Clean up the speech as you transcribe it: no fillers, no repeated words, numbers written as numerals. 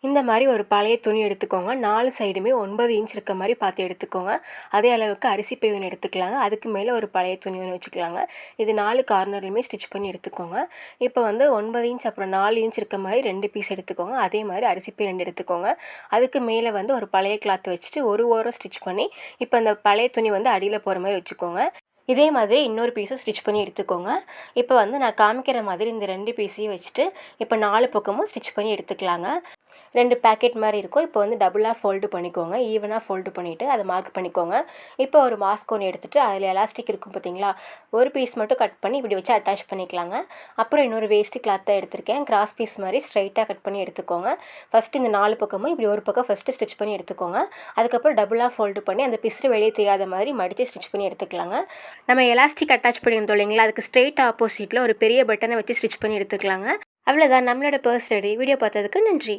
இந்த மாதிரி ஒரு பழைய துணி எடுத்துக்கோங்க. 4 சைடுமே 9 இன்ச் இருக்க மாதிரி பார்த்து எடுத்துக்கோங்க. அதே அளவுக்கு அரிசி பை ஒன்று எடுத்துக்கலாங்க. அதுக்கு மேலே ஒரு பழைய துணி ஒன்று வச்சுக்கலாங்க. இது 4 கார்னர்லையுமே ஸ்டிச் பண்ணி எடுத்துக்கோங்க. இப்போ வந்து 9 இன்ச் அப்புறம் 4 இன்ச் இருக்க மாதிரி 2 பீஸ் எடுத்துக்கோங்க. அதே மாதிரி அரிசி பை 2 எடுத்துக்கோங்க. அதுக்கு மேலே வந்து ஒரு பழைய கிளாத் வச்சுட்டு ஒரு ஓரம் ஸ்டிச் பண்ணி இப்போ அந்த பழைய துணி வந்து அடியில் போகிற மாதிரி வச்சுக்கோங்க. இதே மாதிரி இன்னொரு பீஸும் ஸ்டிச் பண்ணி எடுத்துக்கோங்க. இப்போ வந்து நான் காமிக்கிற மாதிரி இந்த 2 பீஸையும் வச்சுட்டு இப்போ 4 பக்கமும் ஸ்டிச் பண்ணி எடுத்துக்கலாங்க. 2 பேக்கெட் மாதிரி இருக்கும். இப்போ வந்து டபுளாக ஃபோல்டு பண்ணிக்கோங்க. ஈவனாக ஃபோல்டு பண்ணிவிட்டு அதை மார்க் பண்ணிக்கோங்க. இப்போ ஒரு மாஸ்க் ஒன்று எடுத்துகிட்டு அதில் எலாஸ்டிக் இருக்கும் பார்த்தீங்களா, ஒரு பீஸ் மட்டும் கட் பண்ணி இப்படி வச்சு அட்டாச் பண்ணிக்கலாங்க. அப்புறம் இன்னொரு வேஸ்ட்டு கிளாத் தான் எடுத்திருக்கேன். கிராஸ் பீஸ் மாதிரி ஸ்ட்ரைட்டாக கட் பண்ணி எடுத்துக்கோங்க. ஃபஸ்ட்டு இந்த 4 பக்கமும் இப்படி ஒரு பக்கம் ஃபஸ்ட்டு ஸ்டிச் பண்ணி எடுத்துக்கோங்க. அதுக்கப்புறம் டபுளாக ஃபோல்டு பண்ணி அந்த பிஸ்ரு வெளியே தெரியாத மாதிரி மடித்து ஸ்டிச் பண்ணி எடுத்துக்கலாங்க. நம்ம எலாஸ்டிக் அட்டாச் பண்ணியிருந்தோம் இல்லைங்களா, அதுக்கு ஸ்ட்ரெயிட் ஆப்போசிட்டில் ஒரு பெரிய பட்டனை வச்சு ஸ்டிச் பண்ணி எடுத்துக்கலாங்க. அவ்வளோதான், நம்மளோட பர்ஸ் ரெடி. வீடியோ பார்த்ததுக்கு நன்றி.